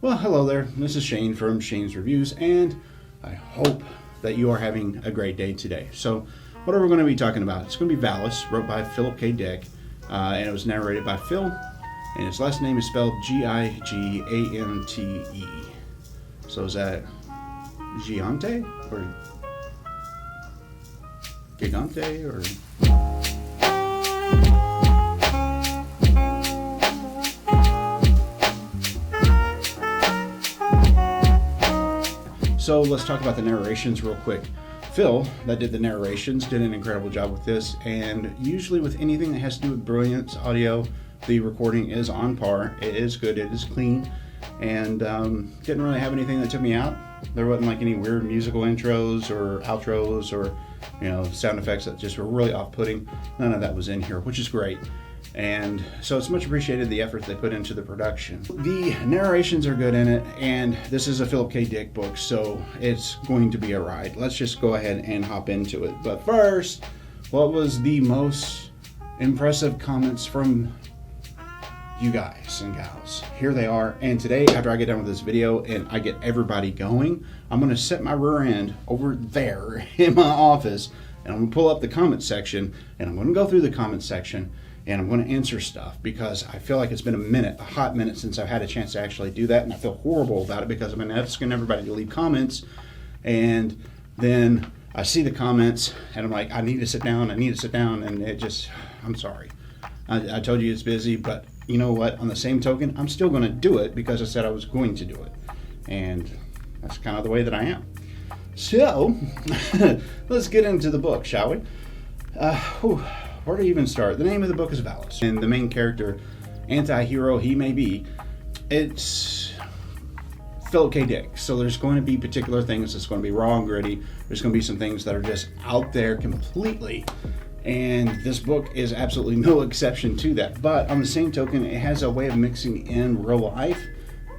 Well, hello there. This is Shane from Shane's Reviews, and I hope that you are having a great day today. So, what are we going to be talking about? It's going to be Valis, wrote by Philip K. Dick, and it was narrated by Phil, and his last name is spelled Gigante. So is that Gigante or Gigante or? So let's talk about the narrations real quick. Phil, that did the narrations, did an incredible job with this, and usually with anything that has to do with brilliance audio, the recording is on par. It is good, it is clean, and didn't really have anything that took me out. There wasn't like any weird musical intros or outros or sound effects that just were really off-putting. None of that was in here, which is great. And so it's much appreciated the effort they put into the production. The narrations are good in it, and this is a Philip K. Dick book, so it's going to be a ride. Let's just go ahead and hop into it. But first, what was the most impressive comments from you guys and gals? Here they are. And today, after I get done with this video and I get everybody going, I'm going to set my rear end over there in my office, and I'm going to pull up the comment section, and I'm going to go through the comment section, and I'm going to answer stuff because I feel like it's been a hot minute since I've had a chance to actually do that, and I feel horrible about it because I've been asking everybody to leave comments, and then I see the comments and I'm like, I need to sit down, and it just, I'm sorry. I told you it's busy, but you know what? On the same token, I'm still going to do it because I said I was going to do it, and that's kind of the way that I am. So, let's get into the book, shall we? Where to even start? The name of the book is Valis, and the main character, anti-hero he may be, it's Philip K. Dick. So there's going to be particular things that's going to be raw and gritty. There's going to be some things that are just out there completely, and this book is absolutely no exception to that. But on the same token, it has a way of mixing in real life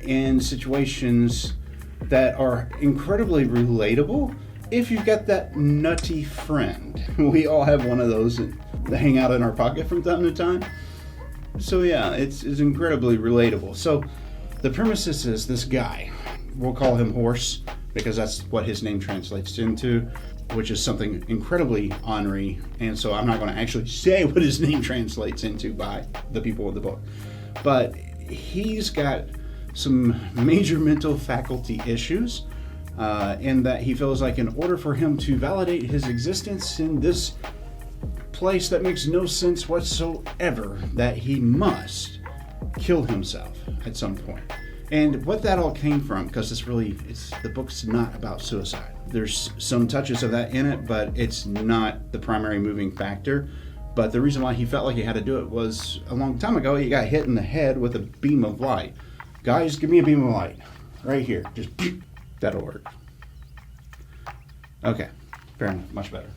and situations that are incredibly relatable if you've got that nutty friend. We all have one of those that hang out in our pocket from time to time. So yeah, it's incredibly relatable. So the premise is this guy, we'll call him Horse because that's what his name translates into, which is something incredibly ornery, and so I'm not going to actually say what his name translates into by the people of the book. But he's got some major mental faculty issues, in that he feels like in order for him to validate his existence in this place that makes no sense whatsoever, that he must kill himself at some point. And what that all came from, because the book's not about suicide. There's some touches of that in it, but it's not the primary moving factor. But the reason why he felt like he had to do it was a long time ago, he got hit in the head with a beam of light. Guys, give me a beam of light. Right here. Just, that'll work. Okay, fair enough, much better.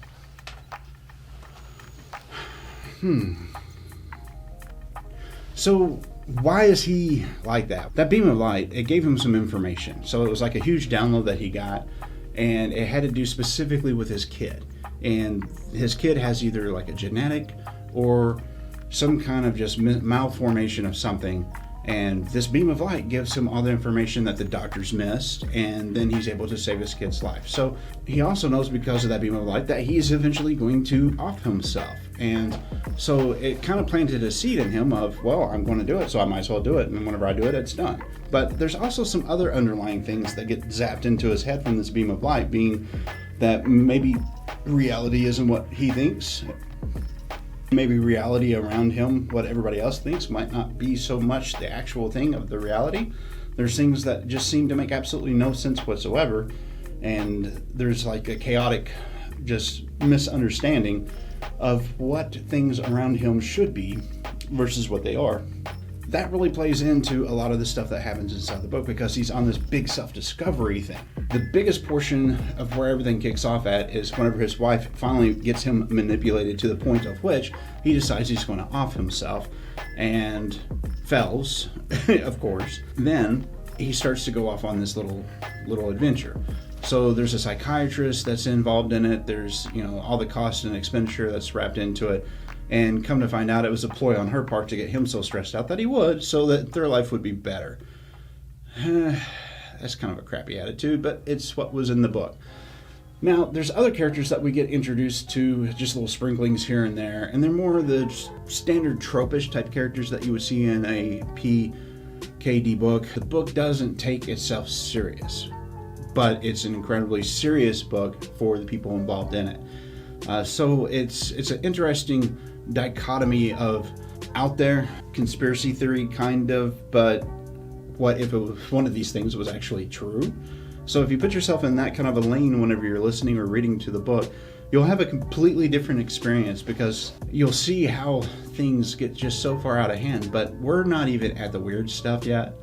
So why is he like that? That beam of light, it gave him some information. So it was like a huge download that he got, and it had to do specifically with his kid. And his kid has either like a genetic or some kind of just malformation of something. And this beam of light gives him all the information that the doctors missed, and then he's able to save his kid's life. So he also knows, because of that beam of light, that he's eventually going to off himself. And so it kind of planted a seed in him of, well, I'm going to do it, so I might as well do it. And whenever I do it, it's done. But there's also some other underlying things that get zapped into his head from this beam of light, being that maybe reality isn't what he thinks. Maybe reality around him, what everybody else thinks, might not be so much the actual thing of the reality. There's things that just seem to make absolutely no sense whatsoever, and there's like a chaotic just misunderstanding of what things around him should be versus what they are. That really plays into a lot of the stuff that happens inside the book, because he's on this big self-discovery thing. The biggest portion of where everything kicks off at is whenever his wife finally gets him manipulated to the point of which he decides he's going to off himself and fails, of course. Then he starts to go off on this little adventure. So there's a psychiatrist that's involved in it. There's all the cost and expenditure that's wrapped into it. And come to find out, it was a ploy on her part to get him so stressed out that he would, so that their life would be better. That's kind of a crappy attitude, but it's what was in the book. Now, there's other characters that we get introduced to, just little sprinklings here and there, and they're more of the standard tropish type characters that you would see in a PKD book. The book doesn't take itself serious, but it's an incredibly serious book for the people involved in it. So it's an interesting dichotomy of out there conspiracy theory kind of, but what if it was one of these things was actually true? So if you put yourself in that kind of a lane whenever you're listening or reading to the book, you'll have a completely different experience, because you'll see how things get just so far out of hand, but we're not even at the weird stuff yet.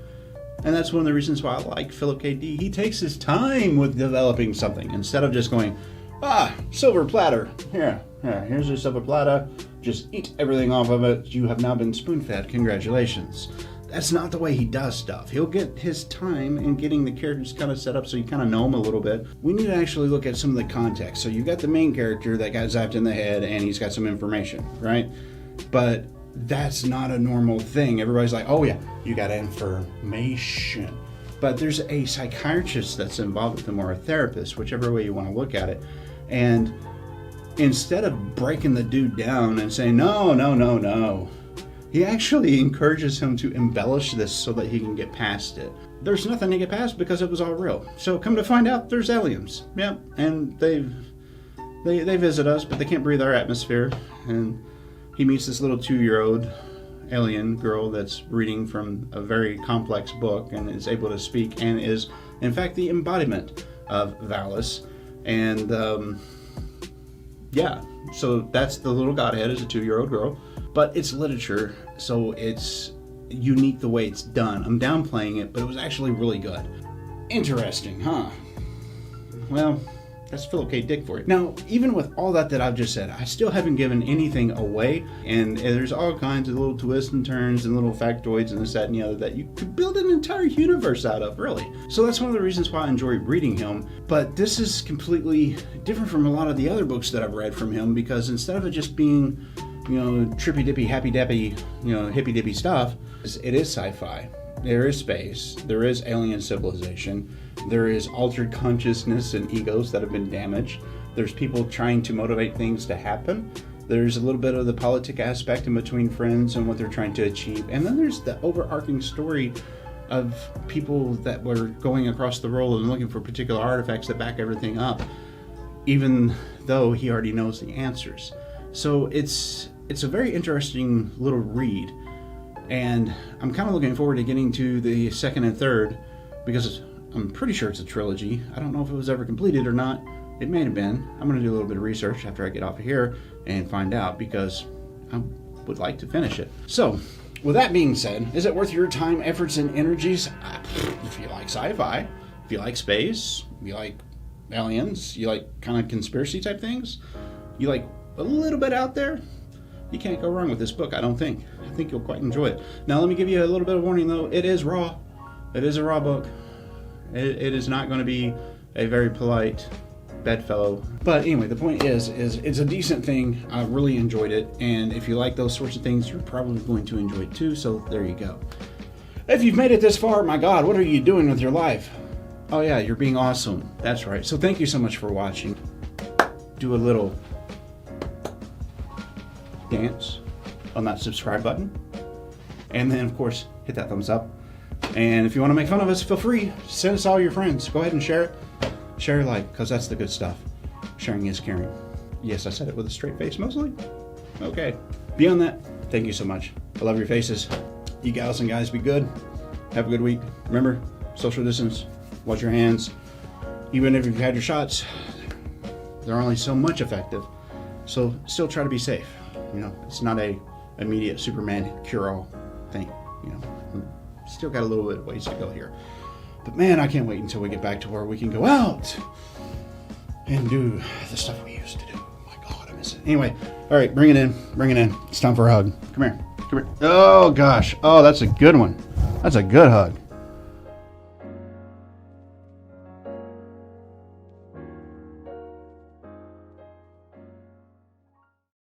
And that's one of the reasons why I like Philip K. Dick. He takes his time with developing something instead of just going, silver platter. Here's your silver platter. Just eat everything off of it. You have now been spoon-fed. Congratulations. That's not the way he does stuff. He'll get his time in getting the characters kind of set up so you kind of know them a little bit. We need to actually look at some of the context. So you've got the main character that got zapped in the head and he's got some information, right? But that's not a normal thing. Everybody's like, oh yeah, you got information. But there's a psychiatrist that's involved with him, or a therapist, whichever way you want to look at it. And instead of breaking the dude down and saying, no, he actually encourages him to embellish this so that he can get past it. There's nothing to get past because it was all real. So come to find out, there's aliens. Yep, and they visit us, but they can't breathe our atmosphere. And he meets this little 2-year-old alien girl that's reading from a very complex book and is able to speak and is, in fact, the embodiment of Valis. And so that's the little godhead, is a 2-year-old girl. But it's literature, so it's unique the way it's done. I'm downplaying it, but it was actually really good. Interesting, huh? Well, that's Philip K. Dick for you. Now, even with all that I've just said, I still haven't given anything away, and there's all kinds of little twists and turns and little factoids and this, that, and the other that you could build an entire universe out of, really. So that's one of the reasons why I enjoy reading him. But this is completely different from a lot of the other books that I've read from him, because instead of it just being, trippy dippy, happy dappy, hippy dippy stuff, it is sci-fi. There is space. There is alien civilization. There is altered consciousness and egos that have been damaged. There's people trying to motivate things to happen. There's a little bit of the politic aspect in between friends and what they're trying to achieve. And then there's the overarching story of people that were going across the world and looking for particular artifacts that back everything up, even though he already knows the answers. So it's a very interesting little read. And I'm kind of looking forward to getting to the second and third, because I'm pretty sure it's a trilogy. I don't know if it was ever completed or not. It may have been. I'm going to do a little bit of research after I get off of here and find out, because I would like to finish it. So, with that being said, is it worth your time, efforts, and energies? If you like sci-fi, if you like space, if you like aliens, you like kind of conspiracy type things, you like a little bit out there, you can't go wrong with this book, I don't think. I think you'll quite enjoy it. Now, let me give you a little bit of warning, though. It is raw. It is a raw book. It is not going to be a very polite bedfellow. But anyway, the point is it's a decent thing. I really enjoyed it. And if you like those sorts of things, you're probably going to enjoy it too. So there you go. If you've made it this far, my God, what are you doing with your life? Oh yeah, you're being awesome. That's right. So thank you so much for watching. Do a little dance on that subscribe button, and then of course hit that thumbs up. And if you want to make fun of us, feel free, send us all your friends. Go ahead and share it, share, like, because that's the good stuff. Sharing is caring. Yes, I said it with a straight face mostly. Okay, beyond that, thank you so much. I love your faces. You gals and guys, be good. Have a good week. Remember, social distance, wash your hands. Even if you've had your shots, they're only so much effective, so still try to be safe. It's not a immediate Superman cure-all thing. Still got a little bit of ways to go here. But man, I can't wait until we get back to where we can go out and do the stuff we used to do. Oh my God, I miss it. Anyway, all right, bring it in. It's time for a hug. Come here. Oh gosh. Oh, that's a good one. That's a good hug.